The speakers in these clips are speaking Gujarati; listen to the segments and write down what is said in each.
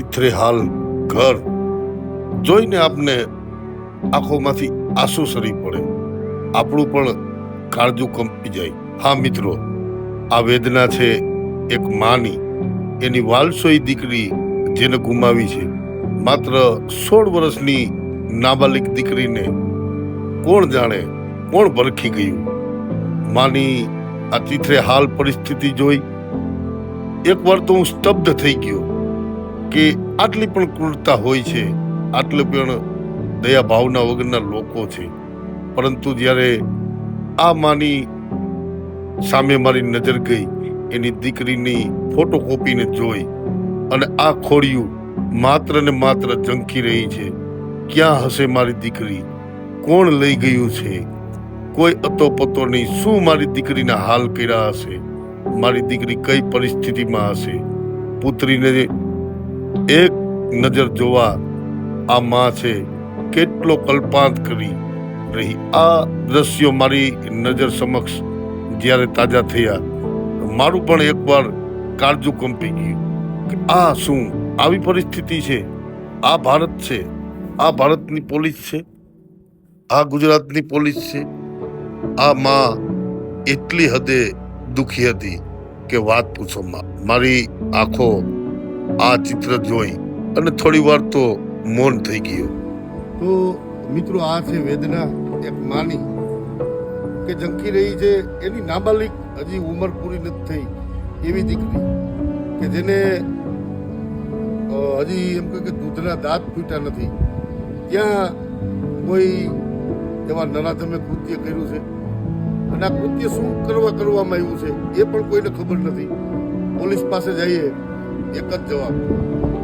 ચિત્રેહાલ ઘર જોઈને આપને આંખોમાંથી આંસુ સરી પડે, આપણું પણ કાળજું કંપી જાય. હા મિત્રો, આ વેદના છે એક માની, એની વાલસોઈ દીકરી જેને ગુમાવી છે. માત્ર 16 વર્ષની નાબાલિક દીકરીને કોણ જાણે, કોણ ભરખી ગયું. માની આ ચિત્રેહાલ પરિસ્થિતિ જોઈ એકવાર તો હું સ્તબ્ધ થઈ ગયો કે આટલી પણ ક્રૂરતા હોય છે, આટલી પણ દયા ભાવના વગરના લોકો છે. પરંતુ જ્યારે આ માની સામે મારી નજર ગઈ, એની દીકરીની ફોટોકોપીને જોઈ અને આ ખોડિયું માત્ર ને માત્ર ઝંખી રહી છે. ક્યાં હશે મારી દીકરી? કોણ લઈ ગયું છે? કોઈ અતોપતો નહીં. શું મારી દીકરીના હાલ કર્યા હશે? મારી દીકરી કઈ પરિસ્થિતિમાં હશે? પુત્રીને એક નજર જોવા આ માં છે કેટલો કલ્પાંત કરી રહી. આ દ્રશ્યો મારી નજર સમક્ષ જ્યારે તાજા થયા, મારું પણ એકવાર કાળજું કંપી ગયું કે આ શું આવી પરિસ્થિતિ છે? આ ભારત છે? આ ભારતની પોલીસ છે? આ ગુજરાતની પોલીસ છે? આ માં એટલી હદે દુખી હતી કે વાત પૂછો માં. મારી આંખો આ ચિત્ર જોઈ અને થોડી વાર તો મૌન થઈ ગયો. તો મિત્રો, આ છે વેદના એક માની કે ઝંખી રહી છે એની નાબાલિક, હજી ઉંમર પૂરી નથી થઈ એવી દીકરી કે જેને હજી એમ કે દૂધના દાંત ફૂટ્યા નથી, ત્યાં કોઈ એવા નરાધમે કૃત્ય કર્યું છે. અને આ કૃત્ય શું કરવામાં આવ્યું છે એ પણ કોઈને ખબર નથી. પોલીસ પાસે જઈએ, એક જ જવાબ,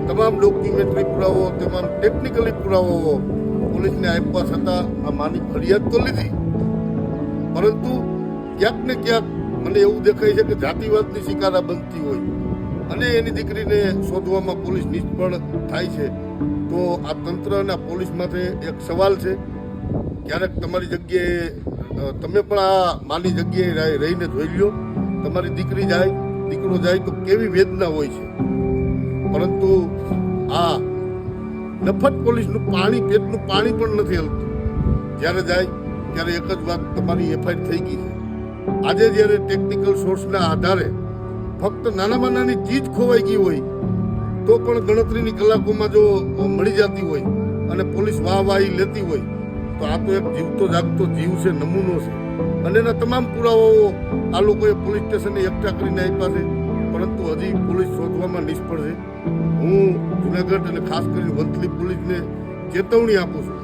તમામ ડોક્યુમેન્ટરી પુરાવો, તમામ ટેકનિકલી પુરાવાઓ પોલીસને આપ્યા છતાં આ માની ફરિયાદ તો લીધી, પરંતુ ક્યાંક ને ક્યાંક મને એવું દેખાય છે કે જાતિવાદની શિકારા બનતી હોય અને એની દીકરીને શોધવામાં પોલીસ નિષ્ફળ થાય છે. તો આ તંત્ર અને આ પોલીસ માટે એક સવાલ છે, ક્યારેક તમારી જગ્યાએ તમે પણ આ માની જગ્યાએ રહીને જોઈ લ્યો. તમારી દીકરી જાય, દીકરો જાય તો કેવી વેદના હોય છે. પરંતુ આ નફત પોલીસનું પાણી, પેટનું પાણી પણ નથી હલતું. જ્યારે જાય ત્યારે એક જ વાત, તમારી એફઆઈઆર થઈ ગઈ છે. આજે જ્યારે ટેકનિકલ સોર્સના આધારે ફક્ત નાનામાં નાની ચીજ ખોવાઈ ગઈ હોય તો પણ ગણતરીની કલાકોમાં જો મળી જતી હોય અને પોલીસ વાહવાહી લેતી હોય, તો આ તો એક જીવતો જાગતો જીવ છે, નમૂનો છે. અને એના તમામ પુરાવાઓ આ લોકોએ પોલીસ સ્ટેશને એકઠા કરીને આપ્યા છે, પરંતુ હજી પોલીસ શોધવામાં નિષ્ફળ છે. હું જુનાગઢ અને ખાસ કરીને વંથલી પોલીસને ચેતવણી આપું છું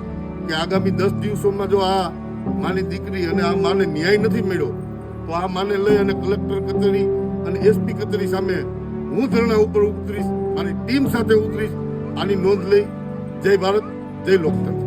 કે આગામી 10 દિવસોમાં જો આ માની દીકરી અને આ માને ન્યાય નથી મળ્યો તો આ માને લઈ અને કલેક્ટર કચેરી અને એસપી કચેરી સામે હું ધરણા ઉપર ઉતરીશ, મારી ટીમ સાથે ઉતરીશ. આની નોંધ લઈ. જય ભારત, જય લોકતંત્ર.